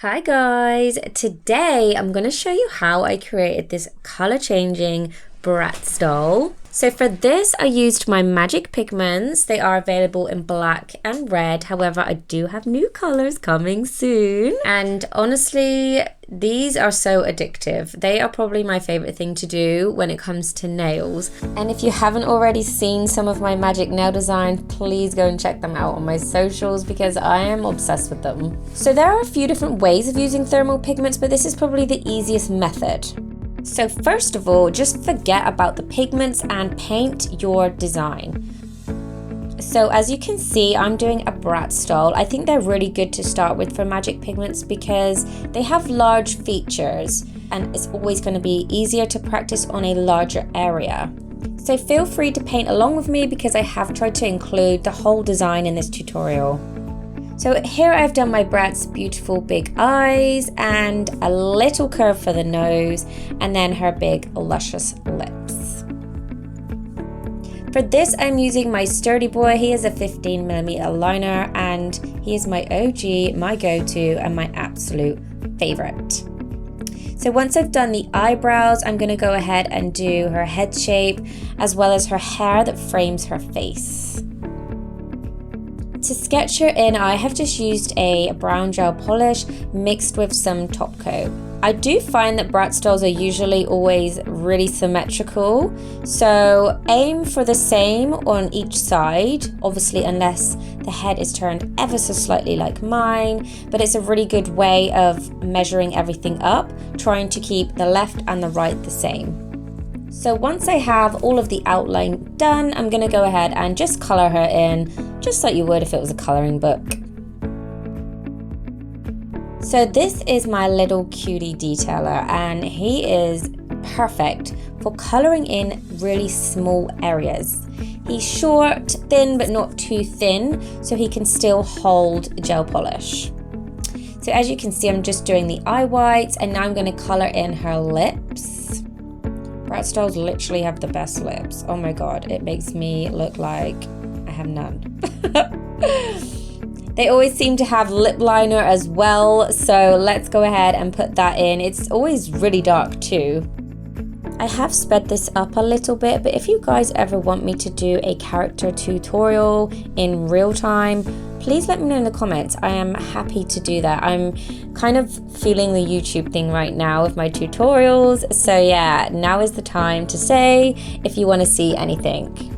Hi guys, today I'm going to show you how I created this color changing Bratz doll. So for this I used my magic pigments. They are available in black and red, however I do have new colors coming soon. And honestly, these are so addictive. They are probably my favorite thing to do when it comes to nails. And if you haven't already seen some of my magic nail designs, please go and check them out on my socials because I am obsessed with them. So there are a few different ways of using thermal pigments, but this is probably the easiest method. So first of all, just forget about the pigments and paint your design. So as you can see, I'm doing a Bratz doll. I think they're really good to start with for magic pigments because they have large features and it's always going to be easier to practice on a larger area. So feel free to paint along with me because I have tried to include the whole design in this tutorial. So here I've done my Bratz beautiful big eyes and a little curve for the nose and then her big luscious lips. For this I'm using my Sturdy Boy. He is a 15mm liner and he is my OG, my go-to and my absolute favorite. So once I've done the eyebrows, I'm going to go ahead and do her head shape as well as her hair that frames her face. To sketch her in, I have just used a brown gel polish mixed with some top coat. I do find that Bratz dolls are usually always really symmetrical, so aim for the same on each side, obviously unless the head is turned ever so slightly like mine, but it's a really good way of measuring everything up, trying to keep the left and the right the same. So once I have all of the outline done, I'm going to go ahead and just color her in, just like you would if it was a coloring book. So this is my little cutie detailer and he is perfect for coloring in really small areas. He's short, thin but not too thin, so he can still hold gel polish. So as you can see, I'm just doing the eye whites and now I'm going to color in her lips. Bratz dolls literally have the best lips. Oh my god, it makes me look like I have none. They always seem to have lip liner as well, so let's go ahead and put that in. It's always really dark too. I have sped this up a little bit, but if you guys ever want me to do a character tutorial in real time, please let me know in the comments. I am happy to do that. I'm kind of feeling the YouTube thing right now with my tutorials. So yeah, now is the time to say if you want to see anything.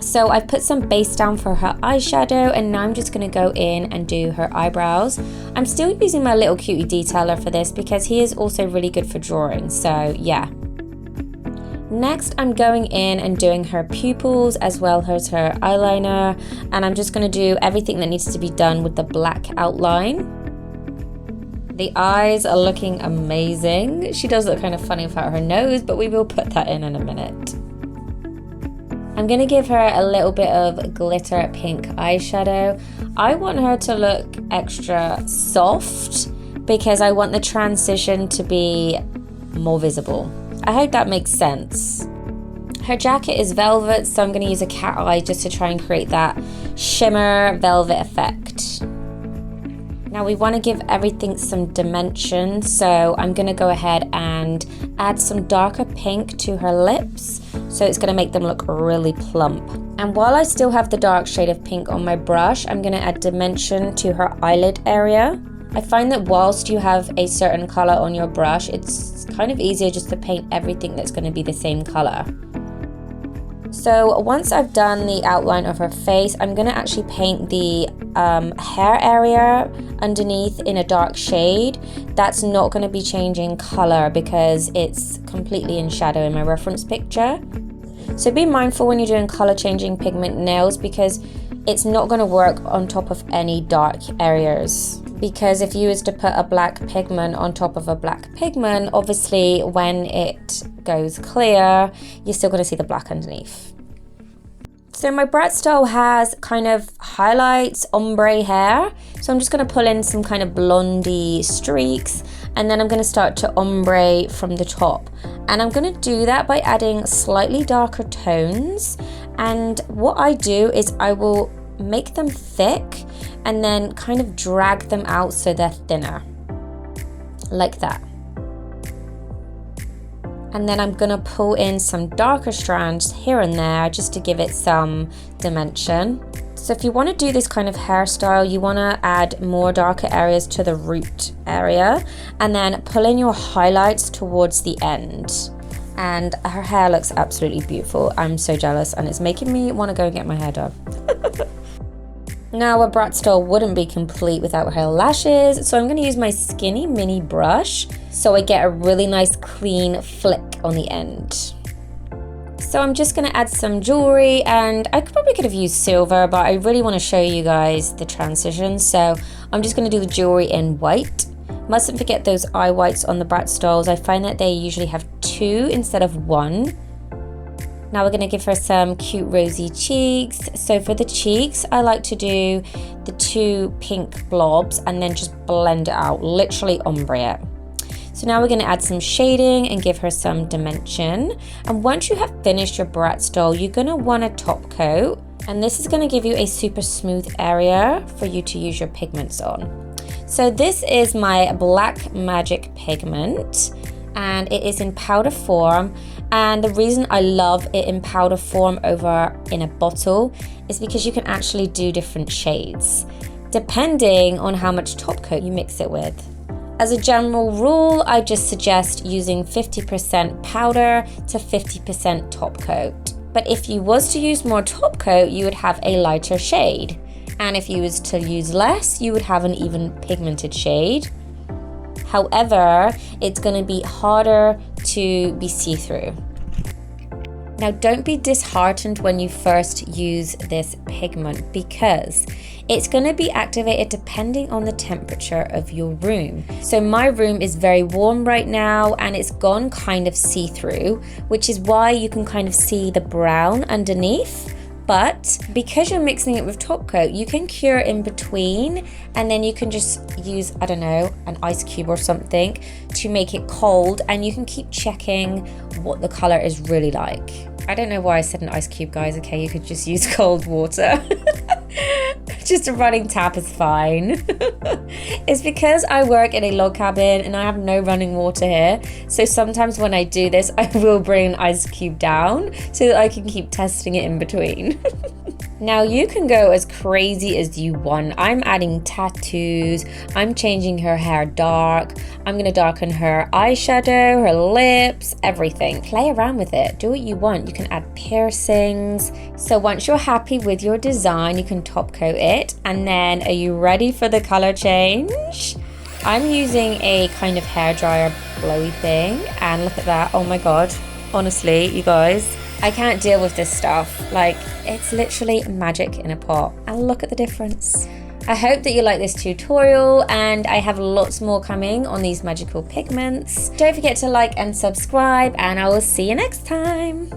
So I've put some base down for her eyeshadow and now I'm just going to go in and do her eyebrows. I'm still using my little cutie detailer for this because he is also really good for drawing. So yeah. Next, I'm going in and doing her pupils as well as her eyeliner, and I'm just going to do everything that needs to be done with the black outline. The eyes are looking amazing. She does look kind of funny without her nose, but we will put that in a minute. I'm going to give her a little bit of glitter pink eyeshadow. I want her to look extra soft because I want the transition to be more visible. I hope that makes sense. Her jacket is velvet, so I'm going to use a cat eye just to try and create that shimmer velvet effect. Now we want to give everything some dimension, so I'm going to go ahead and add some darker pink to her lips, so it's going to make them look really plump. And while I still have the dark shade of pink on my brush, I'm going to add dimension to her eyelid area. I find that whilst you have a certain color on your brush, it's kind of easier just to paint everything that's going to be the same color. So once I've done the outline of her face, I'm going to actually paint the hair area underneath in a dark shade. That's not going to be changing color because it's completely in shadow in my reference picture. So be mindful when you're doing color changing pigment nails because it's not going to work on top of any dark areas. Because if you was to put a black pigment on top of a black pigment, obviously when it goes clear, you're still going to see the black underneath. So my Bratz doll has kind of highlights, ombre hair. So I'm just going to pull in some kind of blondie streaks and then I'm going to start to ombre from the top. And I'm going to do that by adding slightly darker tones. And what I do is I will make them thick and then kind of drag them out so they're thinner. like that. And then I'm gonna pull in some darker strands here and there just to give it some dimension. So if you want to do this kind of hairstyle, you want to add more darker areas to the root area and then pull in your highlights towards the end. And her hair looks absolutely beautiful. I'm so jealous and it's making me want to go and get my hair done. Now a Bratz style wouldn't be complete without her lashes, so I'm going to use my skinny mini brush so I get a really nice clean flick on the end. So I'm just going to add some jewelry, and I probably could have used silver, but I really want to show you guys the transition, so I'm just going to do the jewelry in white. Mustn't forget those eye whites on the Bratz dolls. I find that they usually have 2 instead of 1. Now we're going to give her some cute rosy cheeks. So for the cheeks, I like to do the 2 pink blobs and then just blend it out, literally ombre it. So now we're going to add some shading and give her some dimension. And once you have finished your Bratz doll, you're going to want a top coat. And this is going to give you a super smooth area for you to use your pigments on. So this is my Black Magic pigment, and it is in powder form. And the reason I love it in powder form over in a bottle is because you can actually do different shades depending on how much top coat you mix it with. As a general rule, I just suggest using 50% powder to 50% top coat. But if you was to use more top coat, you would have a lighter shade. And if you was to use less, you would have an even pigmented shade. However, it's going to be harder to be see-through. Now, don't be disheartened when you first use this pigment because it's going to be activated depending on the temperature of your room. So my room is very warm right now and it's gone kind of see-through, which is why you can kind of see the brown underneath. But because you're mixing it with top coat, you can cure in between and then you can just use, I don't know, an ice cube or something to make it cold, and you can keep checking what the color is really like. I don't know why I said an ice cube, guys. Okay, you could just use cold water. Just a running tap is fine. It's because I work in a log cabin and I have no running water here. So sometimes when I do this, I will bring an ice cube down so that I can keep testing it in between. Now you can go as crazy as you want. I'm adding tattoos. I'm changing her hair dark. I'm going to darken her eyeshadow, her lips, everything. Play around with it. Do what you want. You can add piercings. So once you're happy with your design, you can top coat it. And then are you ready for the color change? I'm using a kind of hairdryer blowy thing. And look at that. Oh my God. Honestly, you guys, I can't deal with this stuff. Like, it's literally magic in a pot. And look at the difference. I hope that you like this tutorial, and I have lots more coming on these magical pigments. Don't forget to like and subscribe, and I will see you next time.